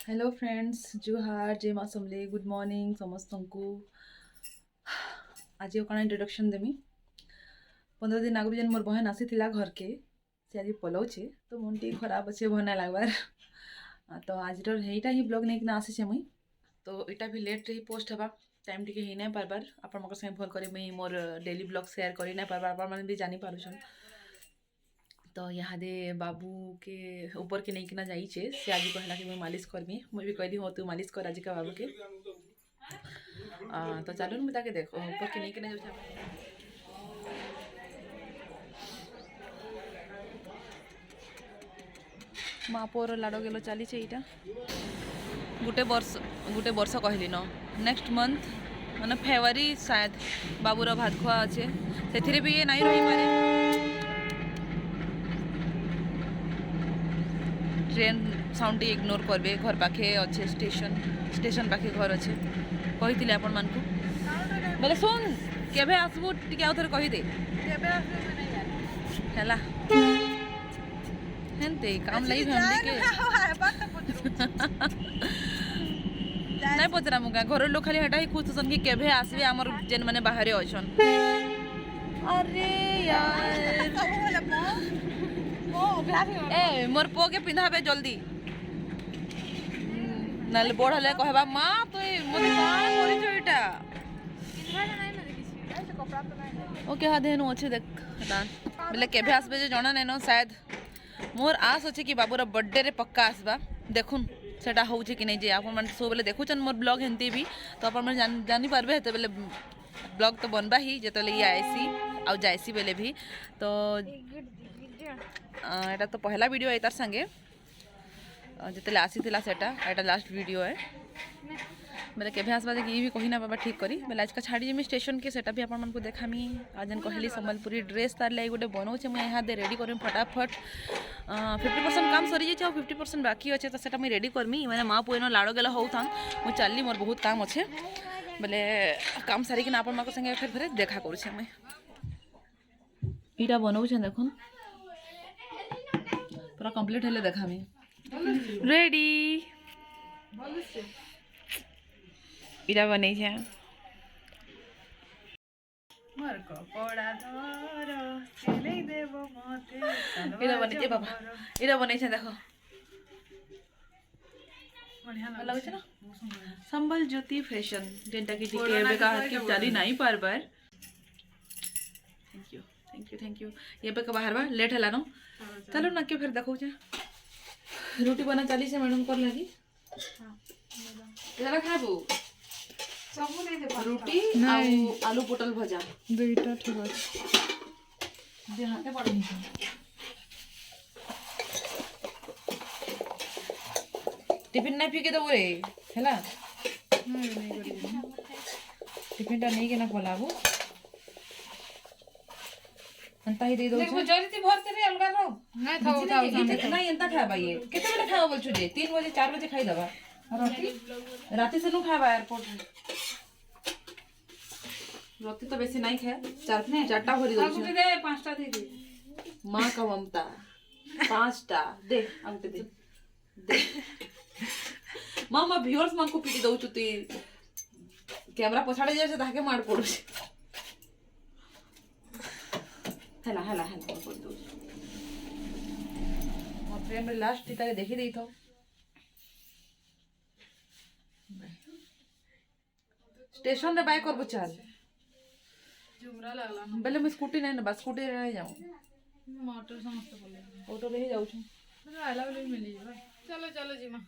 Hello friends जुहार जय माँ समले good morning समस्त को आज कौन इंट्रोडक्शन देमी 15 दिन आगु जेन मोर बहन आसी घर के से आज पलाऊे तो मन टी खराब अच्छे भल ना लगवार तो आज यहीटा ही ब्लॉग नहीं आसी मुई तो यहाँ भी लेट रही पोस्ट हवा टाइम टी ही ना पार्बार आप संगे भल कर मुई मोर डेली ब्लॉग शेयर कर ना पार्बार आप भी जानी पारुछन तो यहाँ दे बाबू के ऊपर के नहीं किना जाइए से आज कहला कि मैं मालिश करमी मुझे भी कहली हाँ तू मालिश कर आज का बाबू के तो चलो मुझे ताके देखो ऊपर के नहीं किना जाऊँ माँ पुअर लाड़ गेलो चली यहाँ गोटे वर्ष कहली न नेक्स्ट मंथ मैंने फेब्रुआरी शायद बाबूर भात खुआ अच्छे से भी ये नहीं रही पारे ट्रेन साउंड टी इग्नोर करबे घर पाखे अच्छे स्टेशन पाखे घर अच्छे कही आपण मान बोले सुन केबे आसबू टिके आउ थरे कही दे हैला हेंते काम लई फैमिली के नहीं पचरा मुका घर लोग खाली हटा ही खुश सन कि केबे आसबे हमर जेन माने बाहर अछन अरे यार ए मोर पो के पिंधाबे जल्दी नाले बड़ हले कहबा मां तो मोदी कान करि छ एटा ओके हा देनु अच्छे देख दान बोले केभे आसबे जे जणा नै न शायद मोर आस अछि कि बाबूर बर्थडे रे पक्का आसबा देखुन सेटा होउ छै कि नै जे आपन मन सो बोले देखुचन मोर ब्लॉग हेंती भी तो आपन मन जानि पारबे हेते बोले ब्लॉग तो बनबा ही जेतले ये आइसी आ जाइसी बेले भी तो एटा तो पहला वीडियो है तार संगे जिते आसी एटा लास्ट वीडियो है बोले केभे आसबा देखिए भी कही ना बाबा ठीक करी बोले आज का छाड़ी जमी स्टेशन के सेटा भी आपण को देखामी आज जन कहली संबलपुरी ड्रेस तार लगे गोटे बनाऊे मुझे यहाँ दे रेडी करमी फटाफट 50% काम सरी जाए 50% बाकी अच्छे तो सेटा मुझे रेडी करमी मैंने माँ पुएन लाड़ गेला हो था मुझे चलनी मोर बहुत काम अच्छे बोले काम सारिक आपण माँ संगे फिर फिर देखा करुचे मुझे यहाँ बनाऊे देखुन पूरा कंप्लीट हेले देखामी रेडी इरा बनै छै मोर कपड़ा धर चलै देबो मते इरा बनै छै बाबा इरा बनै छै देखो बढ़िया लागै छै ना संबल ज्योति फैशन जेंटा कि टिके एबे का के चली नहीं पारबार थैंक यू ये पे का बाहर बा लेट हला न चलो ना के फिर देखो छै रोटी बना चली से मैडम कर लगी हां जरा खाबो सब नहीं दे रोटी आ आलू पोटल भजा दुईटा ठीक है दे हाथे पड़ नहीं टिफिन नहीं पी के दो रे हैला नहीं टिफिन टा नहीं के ना पलाबो अंता ही दे दो देखो जल्दी भर के रे अलगा रो नहीं थाओ नहीं अंता खाबा ये केते बेले खाओ बोल छु जे 3 बजे 4 बजे खाई दबा राती से नु खाबा एयरपोर्ट राती तो बेसी नहीं खाए चारटा भरी दो छु दे 5टा दे दे मां का ममता 5टा दे अंते दे मामा व्यूअर्स मान को पीटी दउ छु तू कैमरा पछाड़े जाय से ताके मार पड़ो हैला हैला हैला कर दो मोर फ्रेंड लास्ट टी ताके देखि देई थो स्टेशन रे बाय करबो चल जुमरा लागला बेले मैं स्कूटी नहीं ना बस स्कूटी रे नहीं जाऊं मोटर समस्त बोले ऑटो रे ही जाऊ छु मतलब आला वाले मिली जाबा चलो चलो जी मां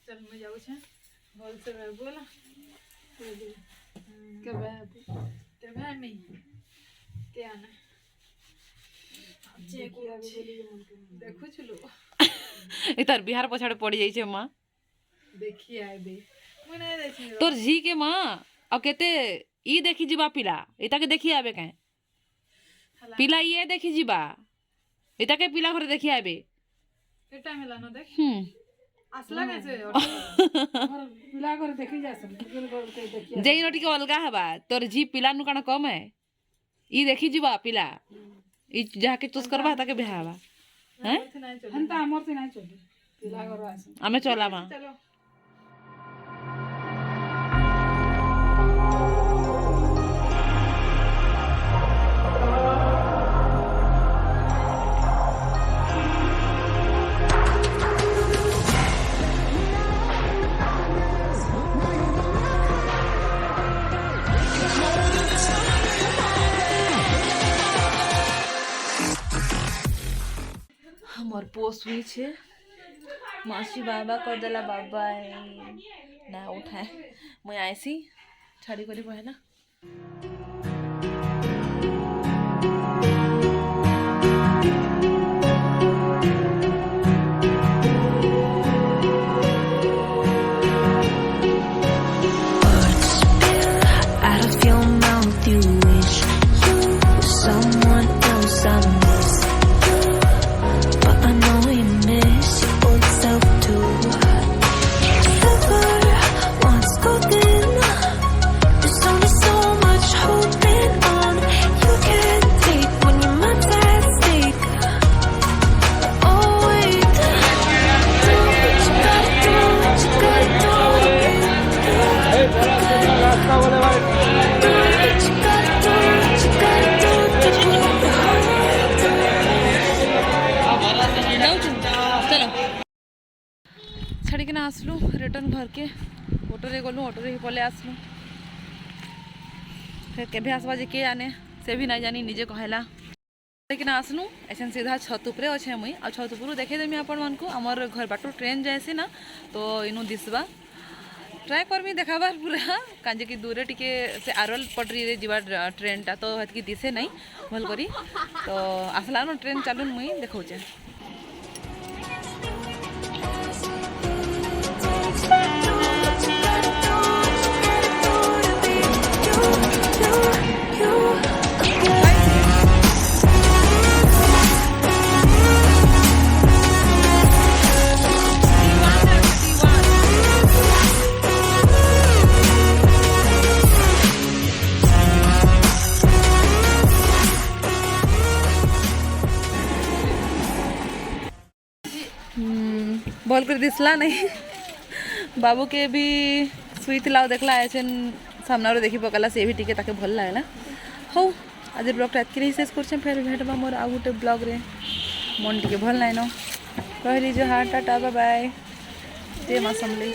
चल मैं जाऊ छ बोल से बोला केबे नहीं के आना देखु छलो ए तार बिहार पछाड़े पड़ी जाई छे मां देखी आबे मैं नहीं देखी तोर जी के मां आ केते ई देखी जीवा पिला एता के देखी आबे काहे पिला ये देखी जीवा एता के पिला घरे देखी आबे एटा मेला न देख असला कैसे पिला घरे देखी जासन देखी जेई नटी के अलगा हबा तोर जी पिला नु काना कम है ई देखी जीवा पिला ई जाके चूस करबा ताके बेहावा हैं हंता हमर से नहीं चली आमे चला माँ मोर पो सुई छे मासी बाबा कर देला बाबा ना उठाए मुई आईसी छाड़ी करी पहला Out of your mouth, you wish you were someone else. I miss you, but I know you miss your old self too. Forever, once golden. There's only so much holding on. You can't take when your mind's at stake. Oh wait, do what you gotta do, what you gotta do. छाड़ी ना आसलु return घर के auto रे गलु auto रे ही पले आसलु फिर केभे आसबा जे के जाने से भी नहीं जानी निजे कहला लेकिन आसलु ऐसे सीधा छत उपरे अच्छे मुई आ छत उपरू देखे देमी आपण मन को हमर घर बाटू ट्रेन जायसी ना तो इनु दिसबा ट्राए करमी देखाबार पूरा काजे कि दूरे टिके से आरल पटरी रे जीवा ट्रेन टा तो हतकी दिसे नहीं भल करी तो आसला न ट्रेन चालू मुई देखौचे भल कर दिसला नहीं बाबू के भी सुई थिला देखला ऐसे सामना देखी पकला से भी टिके ताके भल लागला हो आज ब्लॉग टा एतकी शेष करछे फेर भेटबा मोर आ गुटे ब्लॉग रे मन टिके भल नाइनो कहली जो हां टाटा बाय बाय जय मां समली।